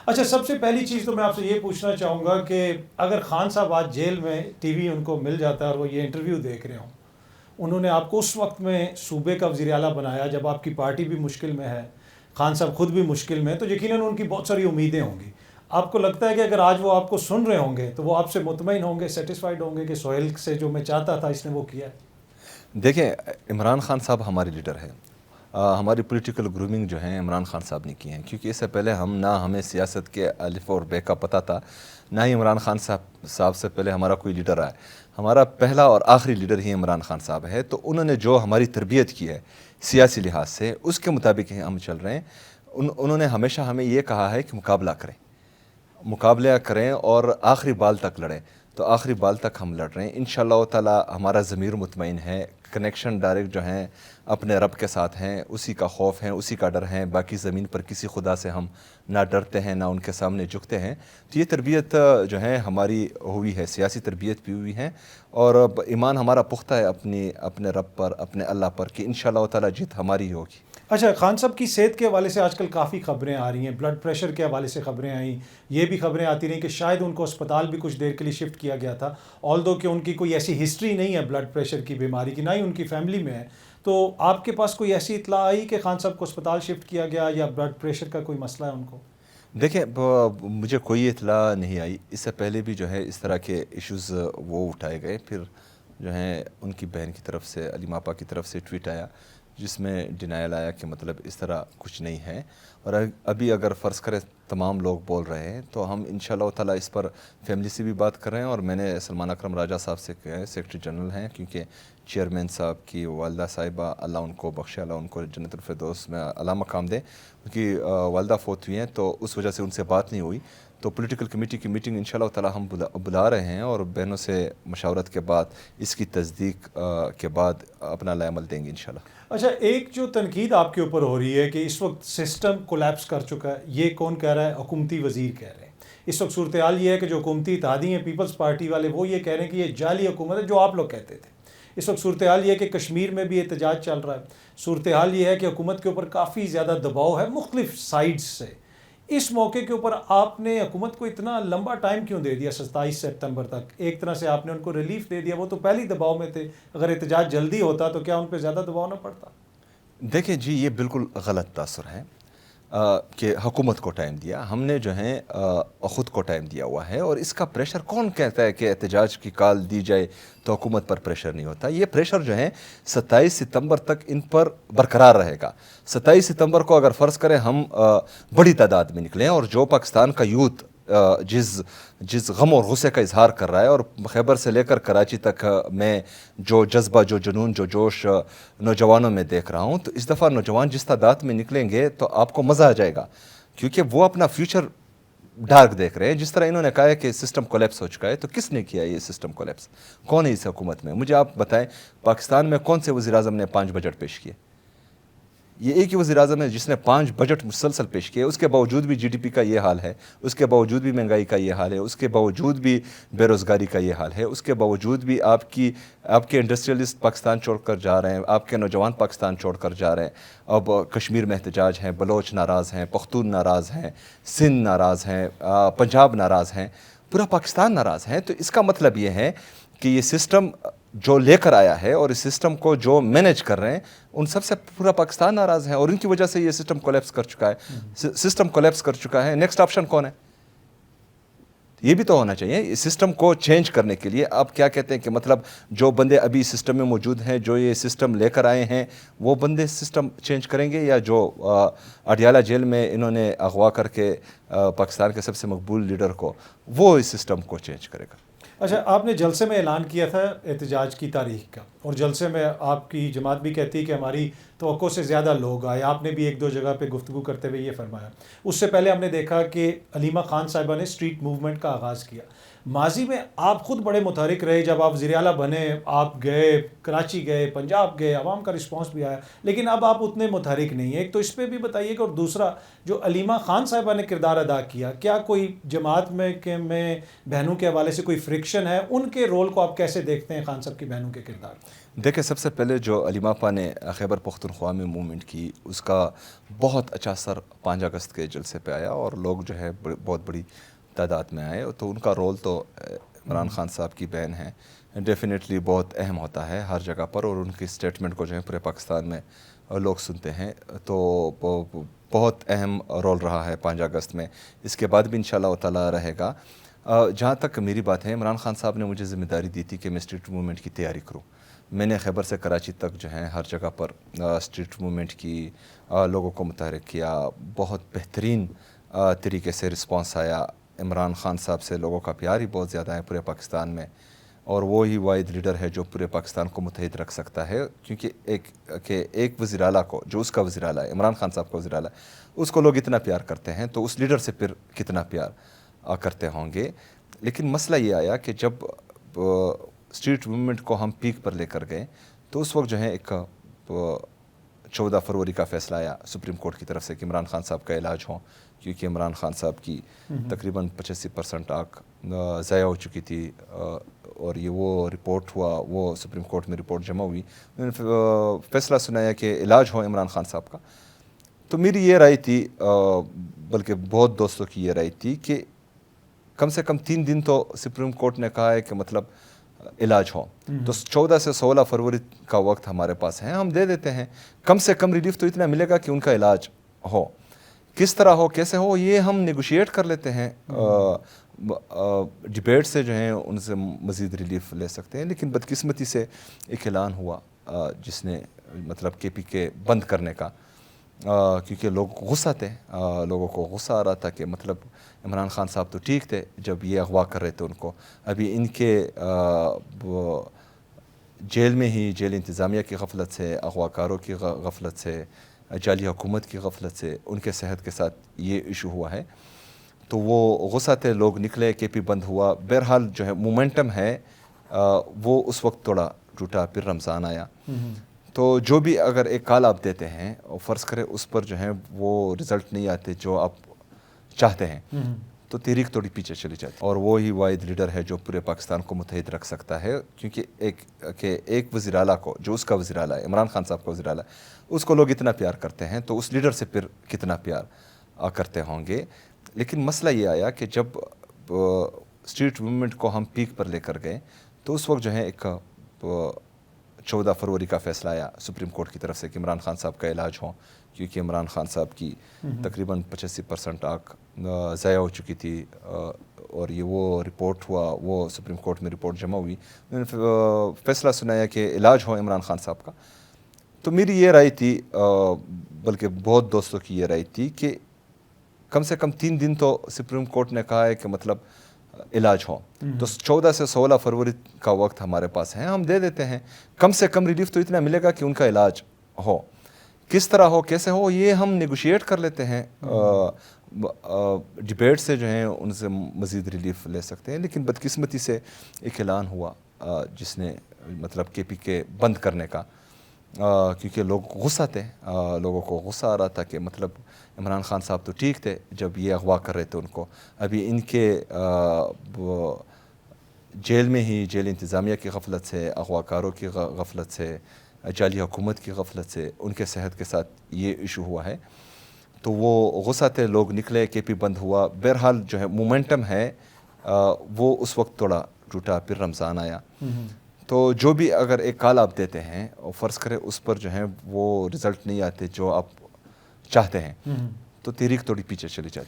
اچھا، سب سے پہلی چیز تو میں آپ سے یہ پوچھنا چاہوں گا کہ اگر خان صاحب آج جیل میں ٹی وی ان کو مل جاتا ہے اور وہ یہ انٹرویو دیکھ رہے ہوں، انہوں نے آپ کو اس وقت میں صوبے کا وزیر اعلیٰ بنایا جب آپ کی پارٹی بھی مشکل میں ہے، خان صاحب خود بھی مشکل میں ہیں، تو یقیناً ان کی بہت ساری امیدیں ہوں گی. آپ کو لگتا ہے کہ اگر آج وہ آپ کو سن رہے ہوں گے تو وہ آپ سے مطمئن ہوں گے، سیٹسفائیڈ ہوں گے کہ سہیل سے جو میں چاہتا تھا اس نے وہ کیا ہے؟ دیکھیں، عمران خان صاحب ہمارے لیڈر ہیں. ہماری پولیٹیکل گرومنگ جو ہے عمران خان صاحب نے کی ہیں، کیونکہ اس سے پہلے نہ ہمیں سیاست کے الف اور بے کا پتہ تھا، نہ ہی عمران خان صاحب سے پہلے ہمارا کوئی لیڈر آیا. ہمارا پہلا اور آخری لیڈر ہی عمران خان صاحب ہے. تو انہوں نے جو ہماری تربیت کی ہے سیاسی لحاظ سے، اس کے مطابق ہی ہم چل رہے ہیں. انہوں نے ہمیشہ ہمیں یہ کہا ہے کہ مقابلہ کریں اور آخری بال تک لڑیں. تو آخری بال تک ہم لڑ رہے ہیں. انشاءاللہ تعالی ہمارا ضمیر مطمئن ہے، کنیکشن ڈائریکٹ جو ہیں اپنے رب کے ساتھ ہیں، اسی کا خوف ہے، اسی کا ڈر ہے. باقی زمین پر کسی خدا سے ہم نہ ڈرتے ہیں، نہ ان کے سامنے جھکتے ہیں. تو یہ تربیت جو ہے ہماری ہوئی ہے، سیاسی تربیت بھی ہوئی ہے، اور ایمان ہمارا پختہ ہے اپنے رب پر، اپنے اللہ پر، کہ انشاءاللہ تعالی جیت ہماری ہوگی. اچھا، خان صاحب کی صحت کے حوالے سے آج کل کافی خبریں آ رہی ہیں، بلڈ پریشر کے حوالے سے خبریں آئیں، یہ بھی خبریں آتی رہیں کہ شاید ان کو اسپتال بھی کچھ دیر کے لیے شفٹ کیا گیا تھا، آلدو کہ ان کی کوئی ایسی ہسٹری نہیں ہے بلڈ پریشر کی بیماری کی، نہ ہی ان کی فیملی میں ہے. تو آپ کے پاس کوئی ایسی اطلاع آئی کہ خان صاحب کو اسپتال شفٹ کیا گیا یا بلڈ پریشر کا کوئی مسئلہ ہے ان کو؟ دیکھیں، مجھے کوئی اطلاع نہیں آئی. اس سے پہلے بھی جو ہے اس طرح کے ایشوز وہ اٹھائے گئے. پھر جو ہیں ان کی بہن کی طرف سے، علیم آپا کی طرف سے ٹویٹ آیا جس میں ڈینائل آیا کہ مطلب اس طرح کچھ نہیں ہے. اور ابھی اگر فرض کریں تمام لوگ بول رہے ہیں تو ہم انشاءاللہ تعالی اس پر فیملی سے بھی بات کر رہے ہیں. اور میں نے سلمان اکرم راجہ صاحب سے کہا ہے، سیکرٹری جنرل ہیں، کیونکہ چیئرمین صاحب کی والدہ صاحبہ، اللہ ان کو بخشے، اللہ ان کو جنت الفردوس میں اعلیٰ مقام دے. ان کی والدہ فوت ہوئی ہیں تو اس وجہ سے ان سے بات نہیں ہوئی. تو پولیٹیکل کمیٹی کی میٹنگ انشاءاللہ تعالی ہم بلا رہے ہیں، اور بہنوں سے مشاورت کے بعد، اس کی تصدیق کے بعد اپنا لائے عمل دیں گے انشاءاللہ. اچھا، ایک جو تنقید آپ کے اوپر ہو رہی ہے کہ اس وقت سسٹم کولیپس کر چکا ہے، یہ کون کہہ رہا ہے؟ حکومتی وزیر کہہ رہے ہیں. اس وقت صورتحال یہ ہے کہ جو حکومتی اتحادی ہیں، پیپلز پارٹی والے، وہ یہ کہہ رہے ہیں کہ یہ جعلی حکومت ہے جو آپ لوگ کہتے تھے. اس وقت صورتحال یہ ہے کہ کشمیر میں بھی احتجاج چل رہا ہے. صورتحال یہ ہے کہ حکومت کے اوپر کافی زیادہ دباؤ ہے مختلف سائڈز سے. اس موقع کے اوپر آپ نے حکومت کو اتنا لمبا ٹائم کیوں دے دیا 27 سپتمبر تک؟ ایک طرح سے آپ نے ان کو ریلیف دے دیا، وہ تو پہلی دباؤ میں تھے. اگر احتجاج جلدی ہوتا تو کیا ان پہ زیادہ دباؤ نہ پڑتا؟ دیکھیں جی، یہ بالکل غلط تاثر ہے کہ حکومت کو ٹائم دیا. ہم نے جو ہے خود کو ٹائم دیا ہوا ہے. اور اس کا پریشر کون کہتا ہے کہ احتجاج کی کال دی جائے تو حکومت پر پریشر نہیں ہوتا؟ یہ پریشر جو ہے 27 ستمبر تک ان پر برقرار رہے گا. 27 ستمبر کو اگر فرض کریں ہم بڑی تعداد میں نکلیں، اور جو پاکستان کا یوتھ جس غم اور غصے کا اظہار کر رہا ہے، اور خیبر سے لے کر کراچی تک میں جو جذبہ، جو جنون، جو جوش نوجوانوں میں دیکھ رہا ہوں، تو اس دفعہ نوجوان جس تعداد میں نکلیں گے تو آپ کو مزہ آ جائے گا، کیونکہ وہ اپنا فیوچر ڈارک دیکھ رہے ہیں. جس طرح انہوں نے کہا ہے کہ سسٹم کولیپس ہو چکا ہے، تو کس نے کیا یہ سسٹم کولیپس؟ کون ہے اس حکومت میں؟ مجھے آپ بتائیں، پاکستان میں کون سے وزیر اعظم نے 5 بجٹ پیش کیے؟ یہ ایک ہی وزیر اعظم ہے جس نے 5 بجٹ مسلسل پیش کیے. اس کے باوجود بھی جی ڈی پی کا یہ حال ہے، اس کے باوجود بھی مہنگائی کا یہ حال ہے، اس کے باوجود بھی بے روزگاری کا یہ حال ہے، اس کے باوجود بھی آپ کے انڈسٹریلسٹ پاکستان چھوڑ کر جا رہے ہیں، آپ کے نوجوان پاکستان چھوڑ کر جا رہے ہیں. اب کشمیر میں احتجاج ہیں، بلوچ ناراض ہیں، پختون ناراض ہیں، سندھ ناراض ہیں، پنجاب ناراض ہیں، پورا پاکستان ناراض ہے. تو اس کا مطلب یہ ہے کہ یہ سسٹم جو لے کر آیا ہے اور اس سسٹم کو جو مینیج کر رہے ہیں، ان سب سے پورا پاکستان ناراض ہے، اور ان کی وجہ سے یہ سسٹم کولیپس کر چکا ہے. سسٹم کولیپس کر چکا ہے. نیکسٹ آپشن کون ہے؟ یہ بھی تو ہونا چاہیے. اس سسٹم کو چینج کرنے کے لیے آپ کیا کہتے ہیں کہ مطلب جو بندے ابھی سسٹم میں موجود ہیں، جو یہ سسٹم لے کر آئے ہیں، وہ بندے سسٹم چینج کریں گے، یا جو اڈیالہ جیل میں انہوں نے اغوا کر کے پاکستان کے سب سے مقبول لیڈر کو، وہ اس سسٹم کو چینج کرے گا؟ اچھا، آپ نے جلسے میں اعلان کیا تھا احتجاج کی تاریخ کا، اور جلسے میں آپ کی جماعت بھی کہتی ہے کہ ہماری توقع سے زیادہ لوگ آئے. آپ نے بھی 1-2 جگہ پہ گفتگو کرتے ہوئے یہ فرمایا. اس سے پہلے ہم نے دیکھا کہ علیمہ خان صاحبہ نے اسٹریٹ موومنٹ کا آغاز کیا. ماضی میں آپ خود بڑے متحرک رہے، جب آپ وزیر اعلیٰ بنے آپ گئے، کراچی گئے، پنجاب گئے، عوام کا رسپانس بھی آیا، لیکن اب آپ اتنے متحرک نہیں ہیں. ایک تو اس پہ بھی بتائیے کہ، اور دوسرا جو علیمہ خان صاحبہ نے کردار ادا کیا، کیا کوئی جماعت میں بہنوں کے حوالے سے کوئی فرکشن ہے؟ ان کے رول کو آپ کیسے دیکھتے ہیں، خان صاحب کی بہنوں کے کردار کو؟ دیکھیں سب سے پہلے جو علیم آپا نے خیبر پختونخوا میں موومنٹ کی اس کا بہت اچھا اثر 5 اگست کے جلسے پہ آیا اور لوگ جو ہے بہت بڑی تعداد میں آئے، تو ان کا رول تو عمران خان صاحب کی بین ہے ڈیفینیٹلی بہت اہم ہوتا ہے ہر جگہ پر، اور ان کی اسٹیٹمنٹ کو جو ہے پورے پاکستان میں لوگ سنتے ہیں، تو بہت اہم رول رہا ہے 5 اگست میں، اس کے بعد بھی انشاءاللہ تعالیٰ رہے گا۔ جہاں تک میری بات ہے، عمران خان صاحب نے مجھے ذمہ داری دی تھی کہ میں اسٹریٹ موومنٹ کی تیاری کروں۔ میں نے خیبر سے کراچی تک جو ہے ہر جگہ پر اسٹریٹ موومنٹ کی، لوگوں کو متحرک کیا، بہت بہترین طریقے سے رسپانس آیا۔ عمران خان صاحب سے لوگوں کا پیار ہی بہت زیادہ ہے پورے پاکستان میں، اور وہی واحد لیڈر ہے جو پورے پاکستان کو متحد رکھ سکتا ہے، کیونکہ ایک وزیر اعلیٰ کو، جو اس کا وزیر اعلیٰ ہے، عمران خان صاحب کا وزیر اعلیٰ ہے، اس کو لوگ اتنا پیار کرتے ہیں، تو اس لیڈر سے پھر کتنا پیار کرتے ہوں گے۔ لیکن مسئلہ یہ آیا کہ جب اسٹریٹ موومنٹ کو ہم پیک پر لے کر گئے، تو اس وقت جو ہے ایک 14 فروری کا فیصلہ آیا سپریم کورٹ کی طرف سے کہ عمران خان صاحب کا علاج ہو، کیونکہ عمران خان صاحب کی تقریباً 85% آنکھ ضائع ہو چکی تھی، اور یہ وہ رپورٹ ہوا، وہ سپریم کورٹ میں رپورٹ جمع ہوئی، انہوں نے فیصلہ سنایا کہ علاج ہو عمران خان صاحب کا۔ تو میری یہ رائے تھی، بلکہ بہت دوستوں کی یہ رائے تھی کہ کم سے کم 3 دن تو سپریم کورٹ نے کہا ہے کہ مطلب علاج ہو، تو 14 سے 16 فروری کا وقت ہمارے پاس ہے، ہم دے دیتے ہیں، کم سے کم ریلیف تو اتنا ملے گا کہ ان کا علاج ہو، کس طرح ہو کیسے ہو یہ ہم نیگوشیٹ کر لیتے ہیں، ڈیبیٹ سے جو ہیں ان سے مزید ریلیف لے سکتے ہیں۔ لیکن بدقسمتی سے ایک اعلان ہوا جس نے مطلب کے پی کے بند کرنے کا، کیونکہ لوگ غصہ تھے، لوگوں کو غصہ آ رہا تھا کہ مطلب عمران خان صاحب تو ٹھیک تھے جب یہ اغوا کر رہے تھے ان کو، ابھی ان کے جیل میں ہی جیل انتظامیہ کی غفلت سے، اغوا کاروں کی غفلت سے، جعلی حکومت کی غفلت سے ان کے صحت کے ساتھ یہ ایشو ہوا ہے، تو وہ غصہ تھے، لوگ نکلے، کے پی بند ہوا۔ بہرحال جو ہے مومنٹم ہے وہ اس وقت تھوڑا ٹوٹا، پھر رمضان آیا، تو جو بھی اگر ایک کال آپ دیتے ہیں اور فرض کرے اس پر جو ہے وہ رزلٹ نہیں آتے جو آپ چاہتے ہیں، تو تحریک تھوڑی پیچھے چلی جاتی، اور وہی واحد لیڈر ہے جو پورے پاکستان کو متحد رکھ سکتا ہے، کیونکہ ایک وزیر اعلیٰ کو، جو اس کا وزیر اعلیٰ ہے، عمران خان صاحب کا وزیر اعلیٰ ہے، اس کو لوگ اتنا پیار کرتے ہیں، تو اس لیڈر سے پھر کتنا پیار کرتے ہوں گے۔ لیکن مسئلہ یہ آیا کہ جب اسٹریٹ موومنٹ کو ہم پیک پر لے کر گئے، تو اس وقت جو ہے ایک 14 فروری کا فیصلہ آیا سپریم کورٹ کی طرف سے کہ عمران خان صاحب کا علاج ہو، کیونکہ عمران خان صاحب کی تقریباً 85% آنکھ ضائع ہو چکی تھی، اور یہ وہ رپورٹ ہوا، وہ سپریم کورٹ میں رپورٹ جمع ہوئی، انہوں نے فیصلہ سنایا کہ علاج ہو عمران خان صاحب کا۔ تو میری یہ رائے تھی، بلکہ بہت دوستوں کی یہ رائے تھی کہ کم سے کم 3 دن تو سپریم کورٹ نے کہا ہے کہ مطلب علاج ہو، تو 14 سے 16 فروری کا وقت ہمارے پاس ہے، ہم دے دیتے ہیں، کم سے کم ریلیف تو اتنا ملے گا کہ ان کا علاج ہو، کس طرح ہو کیسے ہو یہ ہم نیگوشیٹ کر لیتے ہیں، ڈیبیٹ سے جو ہیں ان سے مزید ریلیف لے سکتے ہیں۔ لیکن بدقسمتی سے ایک اعلان ہوا جس نے مطلب کے پی کے بند کرنے کا، کیونکہ لوگ غصہ تھے، لوگوں کو غصہ آ رہا تھا کہ مطلب عمران خان صاحب تو ٹھیک تھے جب یہ اغوا کر رہے تھے ان کو، ابھی ان کے جیل میں ہی جیل انتظامیہ کی غفلت سے، اغوا کاروں کی غفلت سے، جعلی حکومت کی غفلت سے ان کے صحت کے ساتھ یہ ایشو ہوا ہے، تو وہ غصہ تھے، لوگ نکلے، کے پی بند ہوا۔ بہرحال جو ہے مومنٹم ہے وہ اس وقت تھوڑا ٹوٹا، پھر رمضان آیا، تو جو بھی اگر ایک کال آپ دیتے ہیں اور فرض کرے اس پر جو ہے وہ رزلٹ نہیں آتے جو آپ چاہتے ہیں، تو تحریک تھوڑی پیچھے چلی جاتی۔